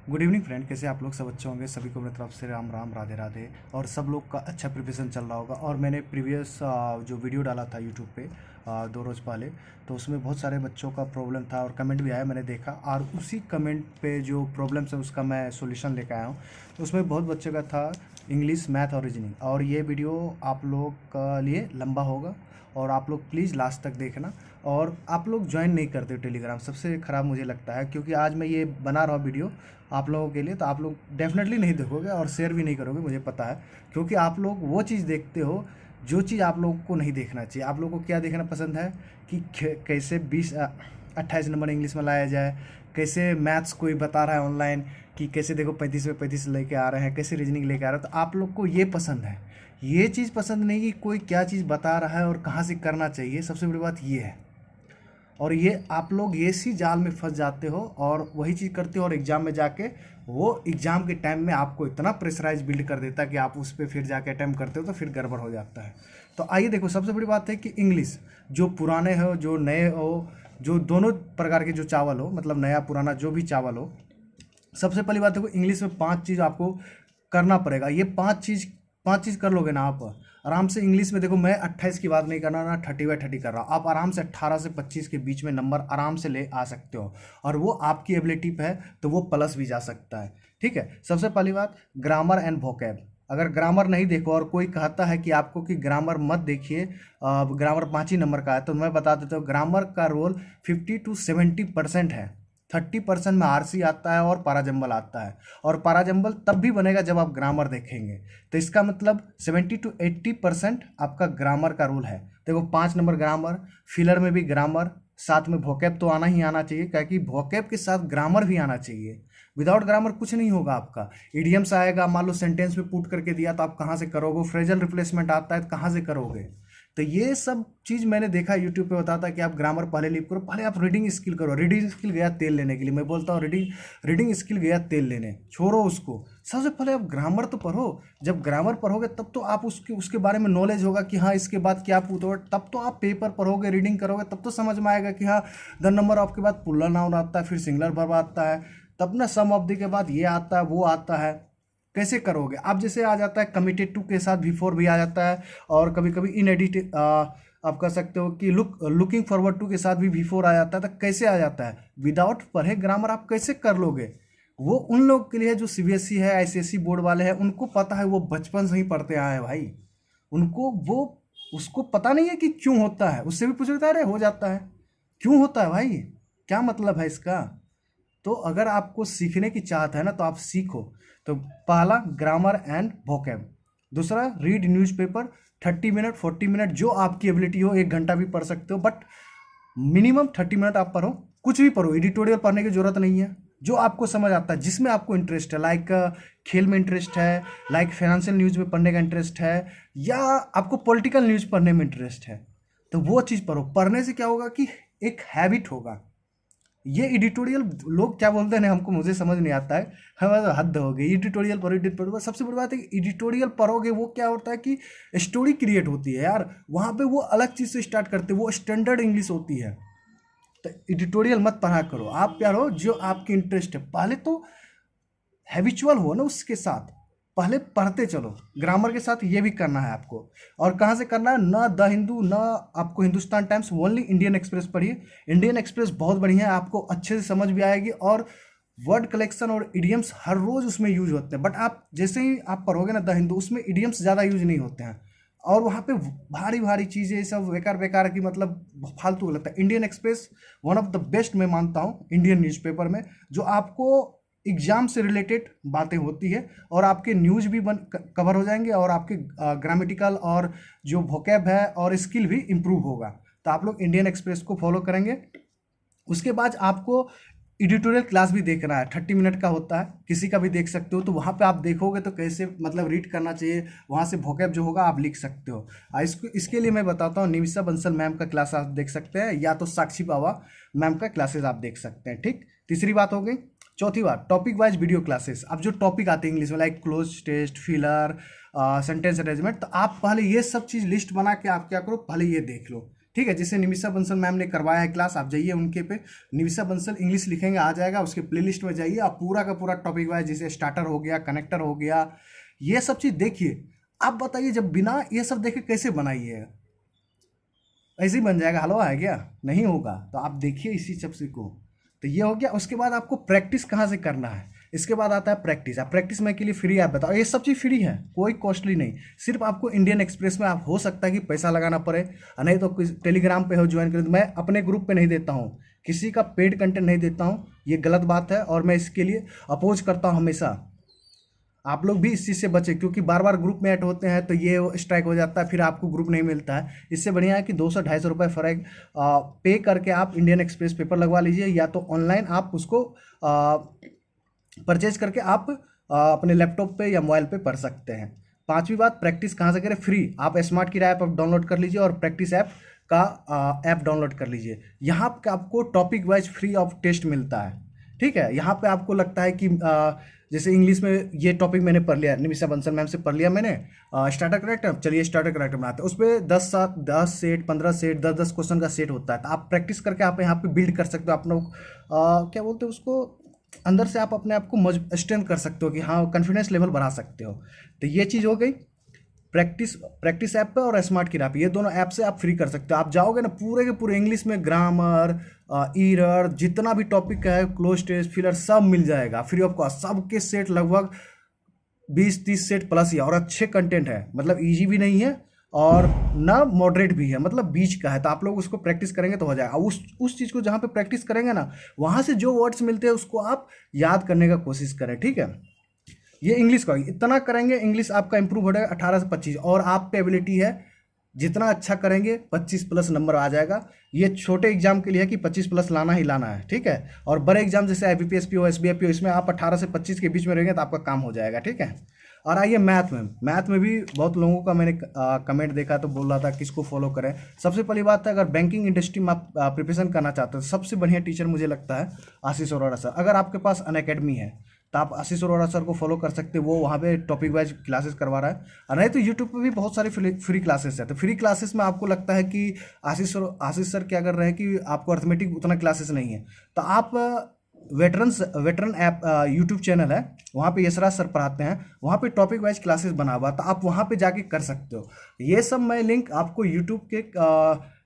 Good evening friend, कैसे आप लोग सब अच्छे होंगे। सभी को मेरी तरफ से राम राम राधे राधे। और सब लोग का अच्छा प्रिपरेशन चल रहा होगा। और मैंने प्रीवियस जो वीडियो डाला था यूट्यूब पे 2 रोज़ पहले, तो उसमें बहुत सारे बच्चों का प्रॉब्लम था और कमेंट भी आया, मैंने देखा। और उसी कमेंट पे जो प्रॉब्लम्स है उसका मैं सॉल्यूशन लेकर आया हूँ। तो उसमें बहुत बच्चे का था इंग्लिश, मैथ और रीजनिंग। और ये वीडियो आप लोग का लिए लंबा होगा और आप लोग प्लीज़ लास्ट तक देखना। और आप लोग ज्वाइन नहीं करते हो टेलीग्राम, सबसे ख़राब मुझे लगता है, क्योंकि आज मैं ये बना रहा हूँ वीडियो आप लोगों के लिए, तो आप लोग डेफिनेटली नहीं देखोगे और शेयर भी नहीं करोगे, मुझे पता है। क्योंकि आप लोग वो चीज़ देखते हो जो चीज़ आप लोगों को नहीं देखना चाहिए। आप लोगों को क्या देखना पसंद है कि कैसे 28 नंबर इंग्लिश में लाया जाए, कैसे मैथ्स कोई बता रहा है ऑनलाइन कि कैसे देखो 35 में 35 लेके आ रहे हैं, कैसे रीजनिंग लेके आ रहे हैं। तो आप लोग को ये पसंद है, ये चीज़ पसंद नहीं कि कोई क्या चीज़ बता रहा है और कहाँ से करना चाहिए। सबसे बड़ी बात ये है। और ये आप लोग ये सी जाल में फंस जाते हो और वही चीज़ करते हो, और एग्ज़ाम में जाके वो एग्ज़ाम के टाइम में आपको इतना प्रेशराइज बिल्ड कर देता है कि आप उस पर फिर जाके अटैम्प्ट करते हो तो फिर गड़बड़ हो जाता है। तो आइए देखो, सबसे बड़ी बात है कि इंग्लिश जो पुराने हो जो नए हो, जो दोनों प्रकार के जो चावल हो, मतलब नया पुराना जो भी चावल हो, सबसे पहली बात देखो, इंग्लिश में 5 चीज़ आपको करना पड़ेगा। ये 5 चीज़ कर लोगे ना आप आराम से। इंग्लिश में देखो, मैं 28 की बात नहीं कर रहा ना 30/30 कर रहा हूँ। आप आराम से 18 से 25 के बीच में नंबर आराम से ले आ सकते हो, और वो आपकी एबिलिटी पे है, तो वो प्लस भी जा सकता है। ठीक है, सबसे पहली बात ग्रामर एंड वोकैब। अगर ग्रामर नहीं देखो और कोई कहता है कि आपको कि ग्रामर मत देखिए, ग्रामर 5 ही नंबर का है, तो मैं बता देता हूँ ग्रामर का रोल 50 to 70% है। 30% में आरसी आता है और पाराजंबल आता है, और पाराजंबल तब भी बनेगा जब आप ग्रामर देखेंगे। तो इसका मतलब 70 to 80% आपका ग्रामर का रोल है। देखो 5 नंबर ग्रामर, फिलर में भी ग्रामर, साथ में वोकैब तो आना ही आना चाहिए, क्योंकि वोकैब के साथ ग्रामर भी आना चाहिए। विदाउट ग्रामर कुछ नहीं होगा आपका। इडियम्स आएगा, मान लो सेंटेंस में पुट करके दिया तो आप कहाँ से करोगे। फ्रेजल रिप्लेसमेंट आता है तो कहाँ से करोगे। तो ये सब चीज़ मैंने देखा यूट्यूब पे बताता है कि आप ग्रामर पहले लीव करो, पहले आप रीडिंग स्किल करो। रीडिंग स्किल गया तेल लेने के लिए, मैं बोलता हूँ रीडिंग स्किल गया तेल लेने, छोड़ो उसको। सबसे पहले आप ग्रामर तो पढ़ो। जब ग्रामर पढ़ोगे तब तो आप उसके बारे में नॉलेज होगा कि हाँ इसके बाद क्या पूछो। तब तो आप पेपर पढ़ोगे, रीडिंग करोगे, तब तो समझ में आएगा कि हाँ द नंबर ऑफ के बाद पुल्लर नाउन आता है, फिर सिंगुलर वर्ब आता है, तब ना सम ऑफ द के बाद ये आता है वो आता है। कैसे करोगे आप। जैसे आ जाता है कमिटेड टू के साथ बिफोर भी आ जाता है, और कभी कभी इन एडिट आप कह सकते हो कि लुकिंग फॉरवर्ड टू के साथ भी बिफोर आ जाता है। तो कैसे आ जाता है, विदाउट पढ़े ग्रामर आप कैसे कर लोगे। वो उन लोग के लिए जो सीबीएसई है, आईसीएसई बोर्ड वाले हैं, उनको पता है, वो बचपन से ही पढ़ते आए हैं भाई। उनको वो उसको पता नहीं है कि क्यों होता है। उससे भी पूछ लेता है अरे हो जाता है, क्यों होता है भाई, क्या मतलब है इसका। तो अगर आपको सीखने की चाहत है ना तो आप सीखो। तो पहला ग्रामर एंड वोकैब। दूसरा रीड न्यूज़पेपर 30 मिनट 40 मिनट, जो आपकी एबिलिटी हो। 1 घंटा भी पढ़ सकते हो, बट मिनिमम 30 मिनट आप पढ़ो। कुछ भी पढ़ो, एडिटोरियल पढ़ने की जरूरत नहीं है। जो आपको समझ आता है, जिसमें आपको इंटरेस्ट है, लाइक खेल में इंटरेस्ट है, लाइक फाइनेंशियल न्यूज़ में पढ़ने का इंटरेस्ट है, या आपको पॉलिटिकल न्यूज़ पढ़ने में इंटरेस्ट है, तो वो चीज़ पढ़ो। पढ़ने से क्या होगा कि एक हैबिट होगा। ये एडिटोरियल लोग क्या बोलते हैं ना, हमको मुझे समझ नहीं आता है। हमारा हद हो गई, एडिटोरियल पढ़ो एडिटोरियल। सबसे बड़ी बात है कि एडिटोरियल पढ़ोगे वो क्या होता है कि स्टोरी क्रिएट होती है यार, वहाँ पे वो अलग चीज़ से स्टार्ट करते हैं, वो स्टैंडर्ड इंग्लिश होती है। तो एडिटोरियल मत पढ़ा करो, आप क्या हो जो आपकी इंटरेस्ट है। पहले तो हैबिचुअल हो ना उसके साथ, पहले पढ़ते चलो। ग्रामर के साथ ये भी करना है आपको। और कहाँ से करना है, ना द हिंदू, ना आपको Hindustan times, only Indian express पढ़िए। इंडियन एक्सप्रेस बहुत बढ़िया है, आपको अच्छे से समझ भी आएगी। और वर्ड कलेक्शन और इडियम्स हर रोज़ उसमें यूज होते हैं, बट आप जैसे ही आप पढ़ोगे ना द हिंदू, उसमें इडियम्स ज़्यादा यूज नहीं होते हैं। और वहाँ पे भारी भारी चीज़ें सब बेकार बेकार की, मतलब फालतू लगता है। Indian express one of the best मैं मानता हूँ इंडियन न्यूज़पेपर में, जो आपको एग्जाम से रिलेटेड बातें होती है, और आपके न्यूज़ भी कवर हो जाएंगे, और आपके ग्रामेटिकल और जो वोकैब है और स्किल भी इम्प्रूव होगा। तो आप लोग इंडियन एक्सप्रेस को फॉलो करेंगे। उसके बाद आपको एडिटोरियल क्लास भी देखना है, 30 मिनट का होता है, किसी का भी देख सकते हो। तो वहाँ पे आप देखोगे तो कैसे मतलब रीड करना चाहिए, वहाँ से वोकैब जो होगा आप लिख सकते हो। इसके लिए मैं बताता हूँ, निमिषा बंसल मैम का क्लास आप देख सकते हैं, या तो साक्षी बाबा मैम का क्लासेस आप देख सकते हैं। ठीक, तीसरी बात हो गई। चौथी बात, टॉपिक वाइज वीडियो क्लासेस। अब जो टॉपिक आते हैं इंग्लिश में, like cloze test, filler, sentence arrangement, तो आप पहले ये सब चीज़ लिस्ट बना के आप क्या करो, पहले ये देख लो। ठीक है। जैसे निमिषा बंसल मैम ने करवाया है क्लास, आप जाइए उनके पे, निमिषा बंसल इंग्लिश लिखेंगे आ जाएगा, उसके प्लेलिस्ट में जाइए, आप पूरा का पूरा टॉपिक वाइज, जैसे स्टार्टर हो गया, कनेक्टर हो गया, ये सब चीज़ देखिए। आप बताइए जब बिना ये सब देखे कैसे बनाइए, ऐसे ही बन जाएगा हलवा है क्या? नहीं होगा। तो आप देखिए इसी सब को। तो ये हो गया। उसके बाद आपको प्रैक्टिस कहाँ से करना है, इसके बाद आता है प्रैक्टिस। आप प्रैक्टिस में के लिए फ्री ऐप बताओ, ये सब चीज़ फ्री है, कोई कॉस्टली नहीं। सिर्फ आपको इंडियन एक्सप्रेस में आप हो सकता है कि पैसा लगाना पड़े, और नहीं तो टेलीग्राम पे हो ज्वाइन करें। मैं अपने ग्रुप पे नहीं देता हूँ, किसी का पेड कंटेंट नहीं देता हूँ, ये गलत बात है और मैं इसके लिए अपोज करता हूँ हमेशा। आप लोग भी इस चीज़ से बचें, क्योंकि बार बार ग्रुप में ऐड होते हैं तो ये स्ट्राइक हो जाता है, फिर आपको ग्रुप नहीं मिलता है। इससे बढ़िया है कि 200-250 रुपये फ़र्क पे करके आप इंडियन एक्सप्रेस पेपर लगवा लीजिए, या तो ऑनलाइन आप उसको परचेज करके आप अपने लैपटॉप पे या मोबाइल पे पढ़ सकते हैं। पांचवी बात, प्रैक्टिस कहाँ से करें? फ्री। आप स्मार्ट की ऐप डाउनलोड कर लीजिए और प्रैक्टिस ऐप का ऐप डाउनलोड कर लीजिए। यहाँ पे आपको topic wise free of test मिलता है, ठीक है। यहाँ पे आपको लगता है कि जैसे इंग्लिश में ये टॉपिक मैंने पढ़ लिया, निमिषा बंसल मैम से पढ़ लिया मैंने, स्टार्टर करेक्टर, चलिए स्टार्टर करेक्टर बनाते हैं। उस पर 10 सेट 15 सेट 10 क्वेश्चन का सेट होता है। तो आप प्रैक्टिस करके आप यहाँ पे बिल्ड कर सकते हो अपना क्या बोलते हैं उसको, अंदर से आप अपने आप को स्ट्रेंथ कर सकते हो कि हाँ, कॉन्फिडेंस लेवल बढ़ा सकते हो। तो ये चीज़ हो गई प्रैक्टिस ऐप पे और स्मार्ट की ऐप, ये दोनों ऐप से आप फ्री कर सकते हो। आप जाओगे ना, पूरे के पूरे इंग्लिश में ग्रामर, ईरर, जितना भी टॉपिक है, क्लोज टेस्ट, फिलर, सब मिल जाएगा फ्री ऑफ कॉस्ट। सबके सेट लगभग 20-30 सेट प्लस ही, और अच्छे कंटेंट है, मतलब ईजी भी नहीं है और ना मॉडरेट भी है, मतलब बीच का है। तो आप लोग उसको प्रैक्टिस करेंगे तो हो जाएगा। उस चीज़ को जहाँ पे प्रैक्टिस करेंगे ना, वहाँ से जो वर्ड्स मिलते हैं उसको आप याद करने का कोशिश करें, ठीक है। ये इंग्लिश का इतना करेंगे, इंग्लिश आपका इंप्रूव हो जाएगा 18 से 25, और आप पे एबिलिटी है, जितना अच्छा करेंगे 25 प्लस नंबर आ जाएगा। ये छोटे एग्जाम के लिए है कि 25 प्लस लाना ही लाना है, ठीक है। और बड़े एग्जाम जैसे IBPS PO SBI PO, इसमें आप 18 से 25 के बीच में रहेंगे तो आपका काम हो जाएगा, ठीक है। और आइए मैथ में भी बहुत लोगों का मैंने कमेंट देखा तो बोल रहा था किसको फॉलो करें। सबसे पहली बात है, अगर बैंकिंग इंडस्ट्री में आप प्रिपरेशन करना चाहते हो, सबसे बढ़िया टीचर मुझे लगता है आशीष अरोड़ा सर। अगर आपके पास अनअकैडमी है तो आप आशीष अरोड़ा सर को फॉलो कर सकते हो, वो वहाँ पे टॉपिक वाइज क्लासेस करवा रहा है। और नहीं तो यूट्यूब पे भी बहुत सारी फ्री क्लासेस है। तो फ्री क्लासेस में आपको लगता है कि आशीष सर क्या कर रहे हैं कि आपको अर्थमेटिक उतना क्लासेस नहीं है, तो आप वेटरन ऐप यूट्यूब चैनल है, वहाँ पे यशराज सर पढ़ाते हैं, वहाँ पे टॉपिक वाइज क्लासेस बना हुआ, तो आप वहाँ पे जाके कर सकते हो। ये सब मैं लिंक आपको यूट्यूब के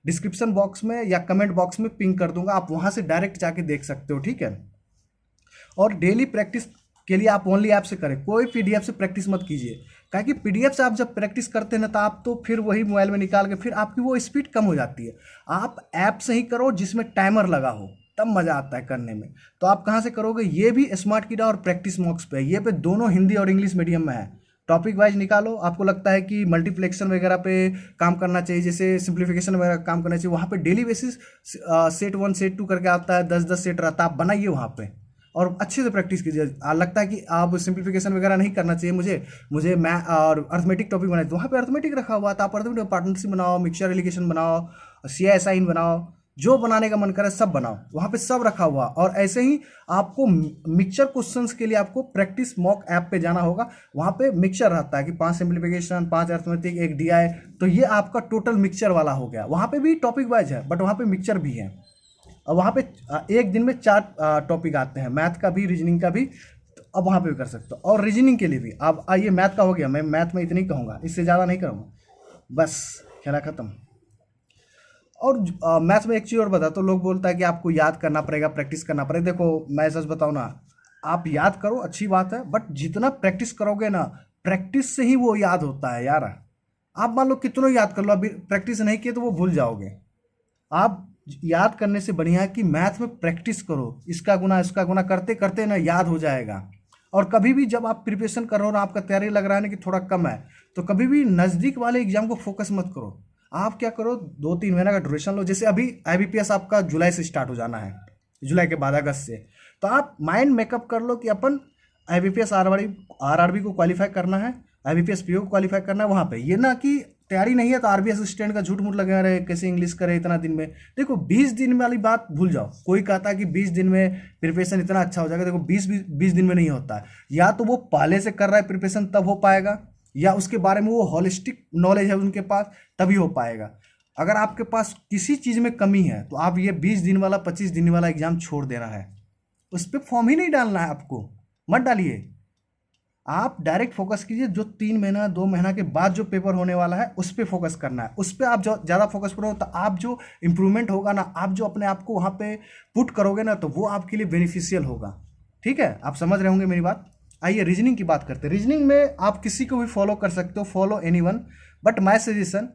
डिस्क्रिप्शन बॉक्स में या कमेंट बॉक्स में पिन कर दूंगा, आप वहाँ से डायरेक्ट जाके देख सकते हो, ठीक है। और डेली प्रैक्टिस के लिए आप ओनली ऐप से करें, कोई PDF से प्रैक्टिस मत कीजिए। काहे कि PDF से आप जब प्रैक्टिस करते हैं ना, तो आप तो फिर वही मोबाइल में निकाल के फिर आपकी वो स्पीड कम हो जाती है। आप ऐप से ही करो जिसमें टाइमर लगा हो, तब मज़ा आता है करने में। तो आप कहाँ से करोगे? ये भी स्मार्ट कीड़ा और प्रैक्टिस मॉक्स पे, ये पे दोनों हिंदी और इंग्लिश मीडियम में है। टॉपिक वाइज निकालो, आपको लगता है कि मल्टीप्लेक्शन वगैरह पे काम करना चाहिए, जैसे सिंप्लीफिकेशन वगैरह काम करना चाहिए, वहाँ पे डेली बेसिस सेट 1 सेट 2 करके आता है, 10-10 सेट रहता है, आप बनाइए वहाँ पे और अच्छे से प्रैक्टिस कीजिए। लगता है कि आप सिंप्लीफिकेशन वगैरह नहीं करना चाहिए मुझे मैं और अर्थमेटिक टॉपिक बनाए, तो वहाँ पे अर्थमेटिक रखा हुआ था, आप अर्थमेटिक पार्टनरशिप बनाओ, मिक्सचर एलिगेशन बनाओ, CI साइन बनाओ, जो बनाने का मन करे सब बनाओ, वहाँ पे सब रखा हुआ। और ऐसे ही आपको मिक्सचर क्वेश्चंस के लिए आपको प्रैक्टिस मॉक ऐप पे जाना होगा, वहाँ पे मिक्सचर रहता है कि 5 सिंप्लीफिकेशन, 5 अर्थमेटिक, 1 DI, तो ये आपका टोटल मिक्सचर वाला हो गया। वहाँ पे भी टॉपिक वाइज है, बट वहाँ पे मिक्सचर भी है। और वहाँ पे एक दिन में 4 टॉपिक आते हैं, मैथ का भी, रीजनिंग का भी, तो अब वहाँ पे भी कर सकते हो। और रीजनिंग के लिए भी अब आइए, मैथ का हो गया, मैं मैथ में इतनी कहूँगा, इससे ज़्यादा नहीं करूँगा, बस खेला ख़त्म। और मैथ में एक चीज़ और बता, तो लोग बोलता है कि आपको याद करना पड़ेगा, प्रैक्टिस करना पड़ेगा। देखो मैं सच बताऊँ ना, आप याद करो अच्छी बात है, बट जितना प्रैक्टिस करोगे ना, प्रैक्टिस से ही वो याद होता है यार। आप मान लो कितना याद कर लो, अभी प्रैक्टिस नहीं किए तो वो भूल जाओगे। आप याद करने से बढ़िया है कि मैथ में प्रैक्टिस करो, इसका गुना करते करते ना याद हो जाएगा। और कभी भी जब आप प्रिपरेशन कर रहे हो ना, आपका तैयारी लग रहा है ना कि थोड़ा कम है, तो कभी भी नज़दीक वाले एग्जाम को फोकस मत करो। आप क्या करो, 2-3 महीना का ड्यूरेशन लो। जैसे अभी IBPS आपका जुलाई से स्टार्ट हो जाना है, जुलाई के बाद अगस्त से, तो आप माइंड मेकअप कर लो कि अपन IBPS RRB को क्वालिफाई करना है, IBPS PO को क्वालिफाई करना है। वहाँ पे ये ना कि तैयारी नहीं है तो RBI असिस्टेंट का झूठ मूठ लगा रहे, कैसे इंग्लिश करे इतना दिन में। देखो 20 दिन वाली बात भूल जाओ। कोई कहता है कि 20 दिन में प्रिपरेशन इतना अच्छा हो जाएगा, देखो 20 दिन में नहीं होता है। या तो वो पहले से कर रहा है प्रिपरेशन तब हो पाएगा, या उसके बारे में वो हॉलिस्टिक नॉलेज है उनके पास, तभी हो पाएगा। अगर आपके पास किसी चीज़ में कमी है तो आप ये 20 दिन वाला 25 दिन वाला एग्ज़ाम छोड़ देना है, उस पर फॉर्म ही नहीं डालना है आपको, मत डालिए। आप डायरेक्ट फोकस कीजिए जो 3 महीना 2 महीना के बाद जो पेपर होने वाला है उस पर फोकस करना है। उस पर आप जो ज़्यादा फोकस करो तो आप जो इम्प्रूवमेंट होगा ना, आप जो अपने आप को वहाँ पे पुट करोगे ना, तो वो आपके लिए बेनिफिशियल होगा। ठीक है, आप समझ रहे होंगे मेरी बात। आइए रीजनिंग की बात करते हैं। रीजनिंग में आप किसी को भी फॉलो कर सकते हो, follow anyone, but my suggestion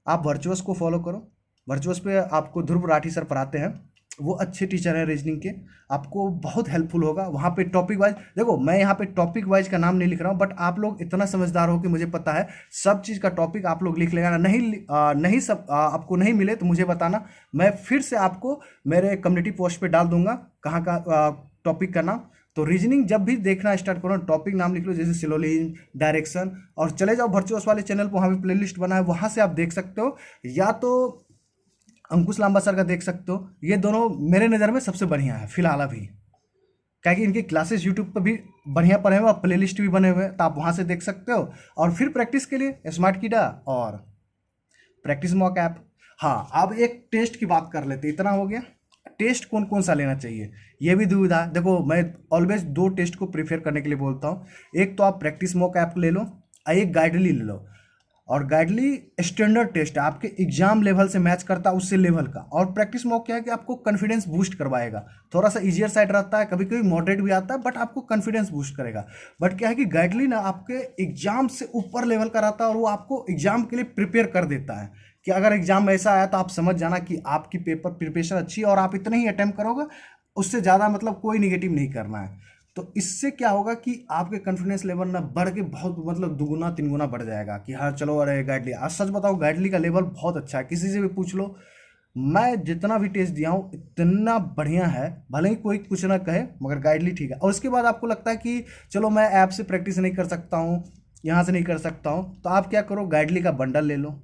आप वर्चुअस को फॉलो करो। वर्चुअस पे आपको ध्रुव राठी सर पढ़ाते हैं, वो अच्छे टीचर हैं रीजनिंग के, आपको बहुत हेल्पफुल होगा। वहाँ पे टॉपिक वाइज, देखो मैं यहाँ पे टॉपिक वाइज का नाम नहीं लिख रहा हूँ, बट आप लोग इतना समझदार हो कि मुझे पता है सब चीज़ का टॉपिक आप लोग लिख लेना। नहीं सब आपको नहीं मिले तो मुझे बताना, मैं फिर से आपको मेरे कम्युनिटी पोस्ट पे डाल दूंगा कहाँ का टॉपिक का नाम। तो रीजनिंग जब भी देखना स्टार्ट करो, टॉपिक नाम लिख लो, जैसे सिलोजिज्म, डायरेक्शन, और चले जाओ वर्चुअस वाले चैनल पर, वहाँ पे प्लेलिस्ट बना है, वहाँ से आप देख सकते हो, या तो अंकुश लांबा सर का देख सकते हो। ये दोनों मेरे नज़र में सबसे बढ़िया है फिलहाल अभी, क्या कि इनकी क्लासेस यूट्यूब पर भी बढ़िया पढ़े हुए और प्ले लिस्ट भी बने हुए हैं, तो आप वहाँ से देख सकते हो। और फिर प्रैक्टिस के लिए स्मार्ट कीडा और प्रैक्टिस मॉक ऐप। हाँ, अब एक टेस्ट की बात कर लेते, इतना हो गया। टेस्ट कौन कौन सा लेना चाहिए ये भी दुविधा है। देखो मैं ऑलवेज 2 टेस्ट को प्रीफर करने के लिए बोलता हूँ। एक तो आप प्रैक्टिस मॉक ऐप ले लो और एक गाइडली ले लो। और गाइडली स्टैंडर्ड टेस्ट है, आपके एग्जाम लेवल से मैच करता है, उससे लेवल का। और प्रैक्टिस मॉक क्या है कि आपको कॉन्फिडेंस बूस्ट करवाएगा, थोड़ा सा इजियर साइड रहता है, कभी कभी मॉडरेट भी आता है, बट आपको कॉन्फिडेंस बूस्ट करेगा। बट क्या है कि गाइडली ना आपके एग्जाम से ऊपर लेवल का रहता है, और वो आपको एग्जाम के लिए प्रिपेयर कर देता है कि अगर एग्जाम ऐसा आया तो आप समझ जाना कि आपकी पेपर प्रिपरेशन अच्छी है और आप इतना ही अटेम्प्ट करोगे, उससे ज़्यादा मतलब कोई निगेटिव नहीं करना है। तो इससे क्या होगा कि आपके कॉन्फिडेंस लेवल ना बढ़ के बहुत मतलब दुगुना 3 गुना बढ़ जाएगा कि हाँ चलो, अरे गाइडली, आज सच बताओ गाइडली का लेवल बहुत अच्छा है, किसी से भी पूछ लो। मैं जितना भी टेस्ट दिया हूँ इतना बढ़िया है, भले ही कोई कुछ ना कहे, मगर गाइडली ठीक है। और उसके बाद आपको लगता है कि चलो मैं ऐप से प्रैक्टिस नहीं कर सकता हूँ, यहाँ से नहीं कर सकता हूँ, तो आप क्या करो, गाइडली का बंडल ले लो।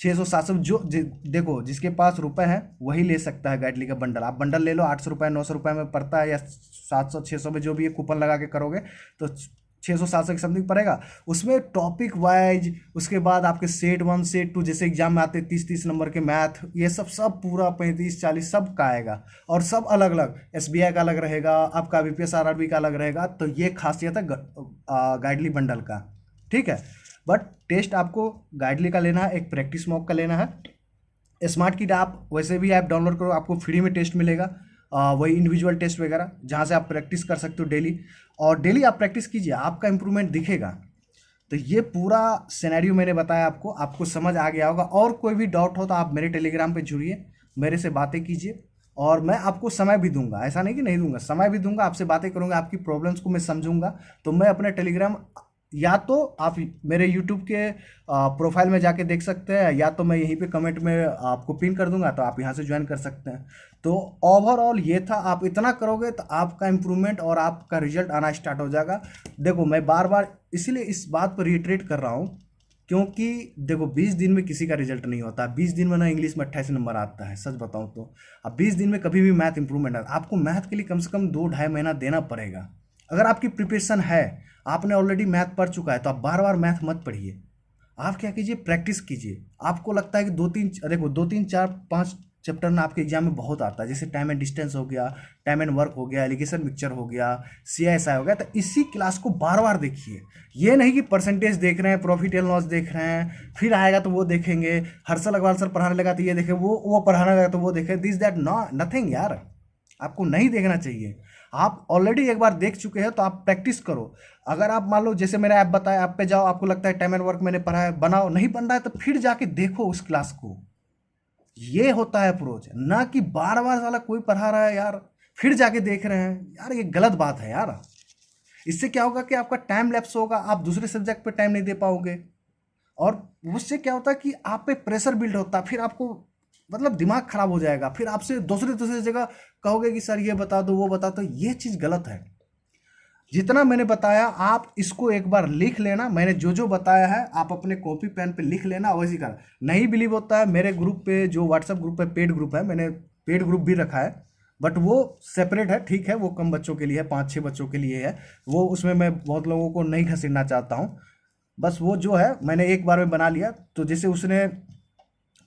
600-700 देखो जिसके पास रुपए हैं वही ले सकता है गाइडली का बंडल। आप बंडल ले लो, 800 रुपये 900 रुपये में पड़ता है, या 700-600 में जो भी ये कूपन लगा के करोगे तो 600-700 के समथिंग पड़ेगा। उसमें टॉपिक वाइज, उसके बाद आपके सेट 1 सेट 2 जैसे एग्जाम में आते 30-30 नंबर के मैथ, ये सब पूरा 35-40 सब का आएगा। और सब अलग अलग, SBI का अलग रहेगा, आपका BPS RRB का अलग रहेगा। तो ये खासियत है गाइडली बंडल का, ठीक है। बट टेस्ट आपको गाइडली का लेना है, एक प्रैक्टिस मॉक का लेना है। स्मार्ट किट आप वैसे भी ऐप डाउनलोड करो, आपको फ्री में टेस्ट मिलेगा, वही इंडिविजुअल टेस्ट वगैरह, जहाँ से आप प्रैक्टिस कर सकते हो डेली। और डेली आप प्रैक्टिस कीजिए, आपका इंप्रूवमेंट दिखेगा। तो ये पूरा सिनेरियो मैंने बताया आपको, आपको समझ आ गया होगा। और कोई भी डाउट हो तो आप मेरे टेलीग्राम पे जुड़िए, मेरे से बातें कीजिए, और मैं आपको समय भी दूंगा, ऐसा नहीं कि नहीं दूंगा, समय भी दूंगा, आपसे बातें करूंगा, आपकी प्रॉब्लम्स को मैं समझूंगा। तो मैं अपने टेलीग्राम, या तो आप मेरे यूट्यूब के प्रोफाइल में जाके देख सकते हैं, या तो मैं यहीं पे कमेंट में आपको पिन कर दूंगा, तो आप यहाँ से ज्वाइन कर सकते हैं। तो ओवरऑल ये था, आप इतना करोगे तो आपका इम्प्रूवमेंट और आपका रिजल्ट आना स्टार्ट हो जाएगा। देखो मैं बार बार इसीलिए इस बात पर रिट्रेट कर रहा हूँ, क्योंकि देखो 20 दिन में किसी का रिजल्ट नहीं होता। 20 दिन में ना इंग्लिश में 28 नंबर आता है, सच बताऊँ तो। अब 20 दिन में कभी भी मैथ इंप्रूवमेंट आता है, आपको मैथ के लिए कम से कम 2-2.5 महीना देना पड़ेगा। अगर आपकी प्रिपरेशन है, आपने ऑलरेडी मैथ पढ़ चुका है, तो आप बार बार मैथ मत पढ़िए, आप क्या कीजिए, प्रैक्टिस कीजिए। आपको लगता है कि 2-3-4-5 चैप्टर ना आपके एग्जाम में बहुत आता है, जैसे टाइम एंड डिस्टेंस हो गया, टाइम एंड वर्क हो गया, एलिगेशन मिक्सचर हो गया, CISI हो गया, तो इसी क्लास को बार बार देखिए। ये नहीं कि परसेंटेज देख रहे हैं, प्रॉफिट एंड लॉस देख रहे हैं, फिर आएगा तो वो देखेंगे, हर्षल अग्रवाल सर पढ़ाने लगा तो ये देखें, वो पढ़ाने लगा तो वो देखें, दिस दैट नथिंग यार, आपको नहीं देखना चाहिए। आप ऑलरेडी एक बार देख चुके हैं तो आप प्रैक्टिस करो। अगर आप मान लो जैसे मेरा ऐप बताया, ऐप पे जाओ, आपको लगता है टाइम एंड वर्क मैंने पढ़ा है, बनाओ, नहीं बन रहा है तो फिर जाके देखो उस क्लास को। ये होता है अप्रोच, ना कि बार बार साला कोई पढ़ा रहा है यार फिर जाके देख रहे हैं यार, ये गलत बात है यार। इससे क्या होगा कि आपका टाइम लैप्स होगा, आप दूसरे सब्जेक्ट पे टाइम नहीं दे पाओगे, और उससे क्या होता है कि आप पे प्रेशर बिल्ड होता है, फिर आपको मतलब दिमाग खराब हो जाएगा, फिर आपसे दूसरे जगह कहोगे कि सर ये बता दो वो बता दो। ये चीज़ गलत है। जितना मैंने बताया आप इसको एक बार लिख लेना, मैंने जो जो बताया है आप अपने कॉपी पेन पे लिख लेना, वैसे कर। नहीं बिलीव होता है, मेरे ग्रुप पे जो व्हाट्सएप ग्रुप है, पेड ग्रुप है, मैंने पेड ग्रुप भी रखा है, बट वो सेपरेट है, ठीक है, वो कम बच्चों के लिए है, 5-6 बच्चों के लिए है वो, उसमें मैं बहुत लोगों को नहीं घसीटना चाहता हूँ। बस वो जो है मैंने एक बार में बना लिया, तो जैसे उसने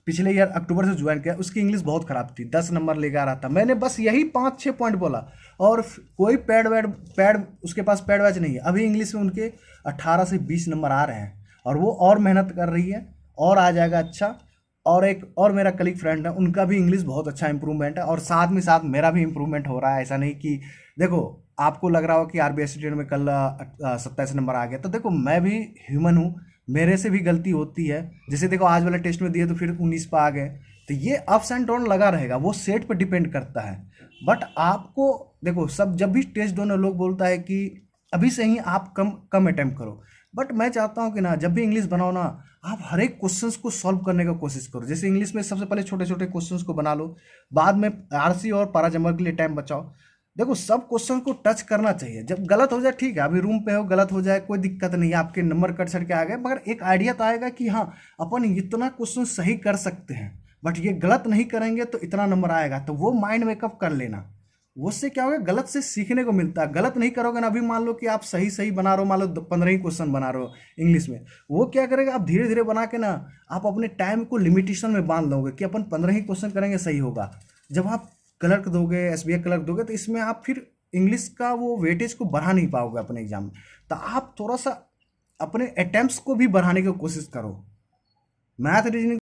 पिछले ईयर अक्टूबर से ज्वाइन किया, उसकी इंग्लिश बहुत ख़राब थी, 10 नंबर लेकर आ रहा था। मैंने बस यही 5-6 पॉइंट बोला और कोई पैड उसके पास पैड वैच नहीं है। अभी इंग्लिश में उनके 18 से 20 नंबर आ रहे हैं और वो और मेहनत कर रही है और आ जाएगा अच्छा। और एक और मेरा कलीग फ्रेंड है, उनका भी इंग्लिश बहुत अच्छा इंप्रूवमेंट है और साथ में साथ मेरा भी इंप्रूवमेंट हो रहा है। ऐसा नहीं कि देखो आपको लग रहा हो कि आरबीएस स्टूडेंट में कल 27 नंबर आ गया, तो देखो मैं भी ह्यूमन हूँ, मेरे से भी गलती होती है। जैसे देखो आज वाला टेस्ट में दिए तो फिर 19 पे आ गए, तो ये अप्स एंड डाउन लगा रहेगा, वो सेट पर डिपेंड करता है। बट आपको देखो सब जब भी टेस्ट दोनों लोग बोलता है कि अभी से ही आप कम कम अटेम्प्ट करो, बट मैं चाहता हूँ कि ना जब भी इंग्लिश बनाओ ना आप हर एक क्वेश्चंस को सॉल्व करने का कोशिश करो। जैसे इंग्लिश में सबसे पहले छोटे छोटे क्वेश्चंस को बना लो, बाद में आरसी और पैराजम्पर के लिए टाइम बचाओ। देखो सब क्वेश्चन को टच करना चाहिए, जब गलत हो जाए ठीक है, अभी रूम पे हो गलत हो जाए कोई दिक्कत नहीं है, आपके नंबर कट सट के आ गए, मगर एक आइडिया तो आएगा कि हाँ अपन इतना क्वेश्चन सही कर सकते हैं, बट ये गलत नहीं करेंगे तो इतना नंबर आएगा, तो वो माइंड मेकअप कर लेना। उससे क्या होगा, गलत से सीखने को मिलता है। गलत नहीं करोगे ना, अभी मान लो कि आप सही सही बना रहे हो, मान लो 15 ही क्वेश्चन बना रहे हो इंग्लिश में, वो क्या करेगा आप धीरे धीरे बना के ना आप अपने टाइम को लिमिटेशन में बांध लोगे कि अपन 15 ही क्वेश्चन करेंगे सही होगा। जब आप क्लर्क दोगे, एसबीआई क्लर्क दोगे, तो इसमें आप फिर इंग्लिश का वो वेटेज को बढ़ा नहीं पाओगे अपने एग्जाम में। तो आप थोड़ा सा अपने अटेम्प्ट्स को भी बढ़ाने की कोशिश करो। Math reasoning